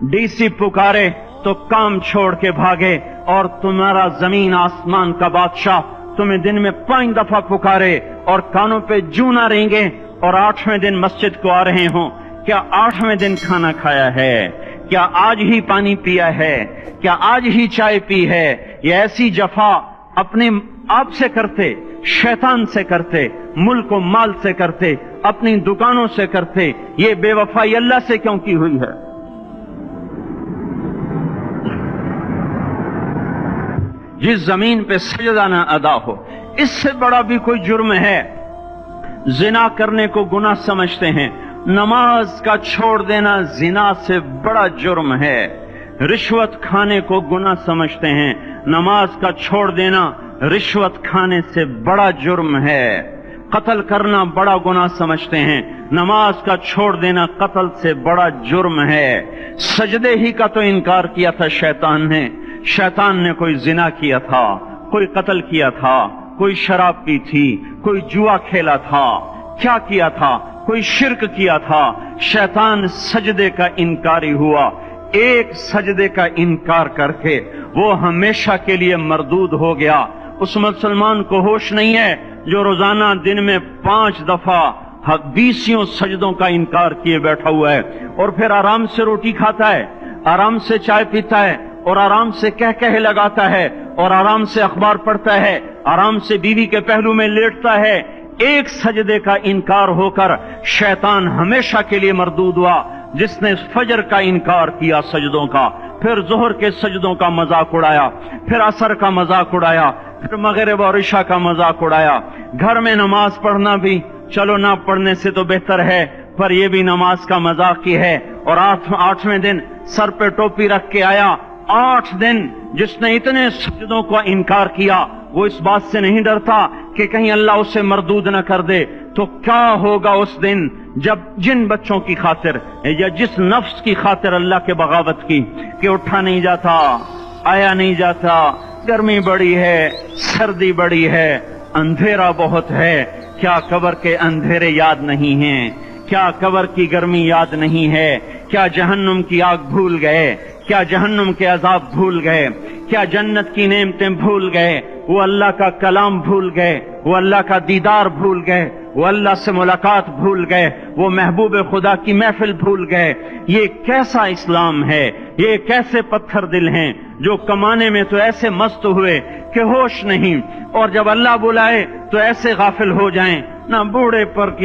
DC पुकारे तो काम छोड़ के भागे, और तुम्हारा जमीन आसमान का बादशाह तुम्हें दिन में 5 दफा पुकारे और कानों पे जूं ना रेंगे, और 8वें दिन मस्जिद को आ रहे हों, क्या 8वें दिन खाना खाया है? क्या आज ही पानी पिया है? क्या आज ही चाय पी है? ये ऐसी जफा अपने आप से करते, शैतान से करते, मुल्क और माल से करते, अपनी दुकानों से करते, ये बेवफाई अल्लाह से क्यों की हुई है? जिस जमीन पे सजदा ना अदा हो, इससे बड़ा भी कोई जुर्म है? जिना करने को गुनाह समझते हैं, नमाज का छोड़ देना जिना से बड़ा जुर्म है। रिश्वत खाने को गुनाह समझते हैं, नमाज का छोड़ देना रिश्वत खाने से बड़ा जुर्म है। कत्ल करना बड़ा गुनाह समझते हैं, नमाज का छोड़ देना कत्ल से बड़ा जुर्म है। सजदे ही का तो इनकार किया था शैतान ने। शैतान ने कोई जिना किया था, कोई कत्ल किया था, कोई शराब पी थी, कोई जुआ खेला था, क्या किया था? कोई शिर्क किया था। शैतान सजदे का इनकारी हुआ। एक सजदे का इनकार करके वो हमेशा के लिए मरदूद हो गया। उस मुसलमान को होश नहीं है जो रोजाना दिन में 5 दफा 20 सजदों का इनकार किए बैठा हुआ है, और फिर आराम से रोटी खाता है, आराम से चाय पीता है, और आराम से कह कह लगाता है, और आराम से अखबार पढ़ता है, आराम से बीवी के पहलू में लेटता है। एक सजदे का इनकार होकर शैतान हमेशा के लिए मरदूद हुआ। जिसने फजर का इनकार किया सजदों का, फिर जोहर के सजदों का मजाक उड़ाया, फिर असर का मजाक उड़ाया, फिर मगरिब और इशा का मजाक उड़ाया। घर में नमाज पढ़ना भी चलो ना पढ़ने से तो बेहतर है, पर यह भी नमाज का मजाक ही है। और 8वें दिन सर पे टोपी रख के आया। 8 दिन जिसने इतने सजदों का इनकार किया, वो इस बात से नहीं डरता कि कहीं अल्लाह उसे मरदूद न कर दे। तो क्या होगा उस दिन जब जिन बच्चों की खातिर या जिस नफ्स की खातिर अल्लाह के बगावत की कि उठा नहीं जाता, आया नहीं जाता, गर्मी बड़ी है, सर्दी बड़ी है, अंधेरा बहुत है, क्या कब्र के अंधेरे याद नहीं हैं? क्या कब्र की गर्मी याद नहीं है? क्या जहन्नुम की आग भूल गए? क्या जहन्नुम के अजाब भूल गए? क्या जन्नत की नेमतें भूल गए? वो अल्लाह का कलाम भूल गए, वो अल्लाह का दीदार भूल गए, वो अल्लाह से मुलाकात भूल गए, वो महबूब खुदा की महफिल भूल गए। ये कैसा इस्लाम है? ये कैसे पत्थर दिल हैं जो कमाने में तो ऐसे मस्त हुए कि होश नहीं, और जब अल्लाह बुलाए तो ऐसे गाफिल हो जाएं, ना बूढ़े पर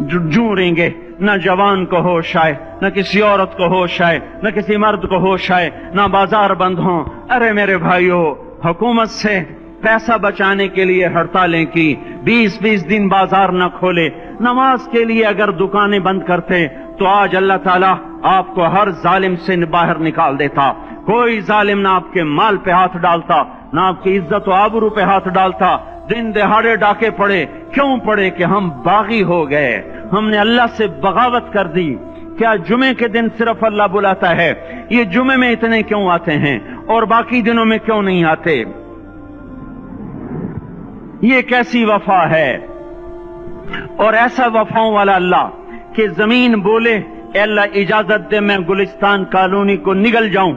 जूरेंगे, न जवान को होश आए, न किसी औरत को होश आए, न किसी मर्द को होश आए, न बाजार बंद हों। अरे मेरे भाइयों, हुकूमत से पैसा बचाने के लिए हड़तालें की, 20-20 दिन बाजार न खोले, नमाज के लिए अगर दुकानें बंद करते तो आज अल्लाह ताला आपको हर जालिम से बाहर निकाल देता। कोई जालिम ना आपके माल पे हाथ डालता, ना आपकी इज्जत और आबरू पे हाथ डालता। दिन दहाड़े डाके पड़े, क्यों पड़े? कि हम बागी हो गए, हमने अल्लाह से बगावत कर दी। क्या जुमे के दिन सिर्फ अल्लाह बुलाता है? ये जुमे में इतने क्यों आते हैं और बाकी दिनों में क्यों नहीं आते? ये कैसी वफा है? और ऐसा वफाओं वाला अल्लाह कि जमीन बोले अल्लाह इजाजत दे मैं गुलिस्तान कॉलोनी को निगल जाऊं,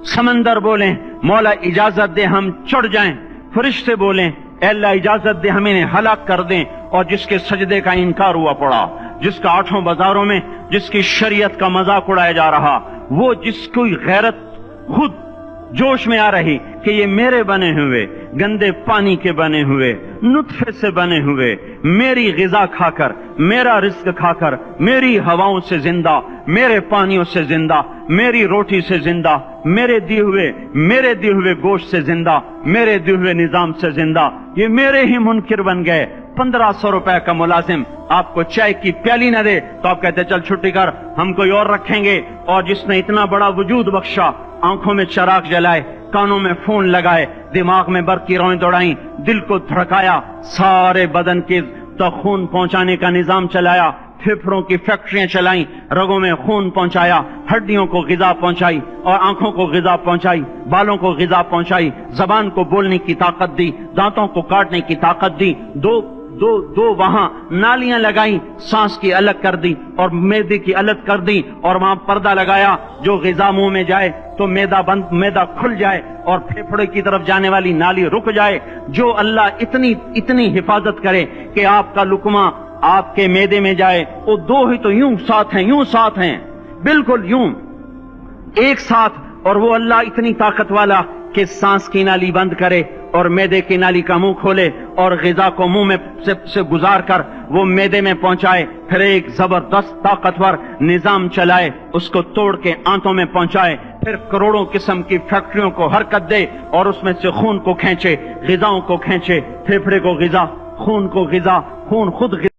समंदर बोले मौला इजाजत दे हम चढ़ जाएं, फरिश्ते बोले अल्लाह इजाजत दे हम इन्हें हलाक कर दें। और जिसके सजदे का इनकार हुआ पड़ा, जिसका 8 बाजारों में जिसकी शरीयत का मजाक उड़ाया जा रहा, वो जिसकी गैरत खुद जोश में आ रही कि ये मेरे बने हुए गंदे पानी के बने हुए नुत्फे से बने हुए, मेरी गिजा खाकर, मेरा रिस्क खाकर, मेरी हवाओं से जिंदा, मेरे पानियों से जिंदा, मेरी रोटी से जिंदा, मेरे दिए हुए गोश्त से जिंदा, मेरे दिए हुए निजाम से जिंदा, ये मेरे ही मुनकिर बन गए। 1500 रुपए का मुलाजिम आपको चाय की प्याली न दे तो आप कहते चल छुट्टी कर, हम कोई और रखेंगे। और जिसने इतना बड़ा वजूद बख्शा, आंखों में चराग जलाए, कानों में फोन लगाए, दिमाग में बर्फ की रौएं दौड़ाई, दिल को धड़काया, सारे बदन के तक खून पहुंचाने का निजाम चलाया, फेफड़ों की फैक्ट्रियां चलाई, रगों में खून पहुंचाया, हड्डियों को गिजा पहुंचाई और आंखों को गिजा पहुंचाई, बालों को गिजा पहुंचाई, जबान को बोलने की ताकत दी, दांतों को काटने की ताकत दी, 2 دو وہاں نالیاں لگائیں، سانس کی الگ کر دی اور معدے کی الگ کر دی، اور وہاں پردہ لگایا، جو غذا منہ میں جائے تو معدہ کھل جائے اور پھیپھڑے کی طرف جانے والی نالی رک جائے۔ جو اللہ اتنی حفاظت کرے کہ آپ کا لقمہ آپ کے معدے میں جائے، وہ دو ہی تو یوں ساتھ ہیں بالکل یوں ایک ساتھ، اور وہ اللہ اتنی طاقت والا کہ سانس کی نالی بند کرے اور معدے کی نالی کا منہ کھولے اور غذا کو منہ میں سے گزار کر وہ معدے میں پہنچائے، پھر ایک زبردست طاقتور نظام چلائے، اس کو توڑ کے آنتوں میں پہنچائے، پھر کروڑوں قسم کی فیکٹریوں کو حرکت دے اور اس میں سے خون کو کھینچے، غذاؤں کو کھینچے، پھیپھڑے کو غذا، خون کو غذا، خون خود غذا۔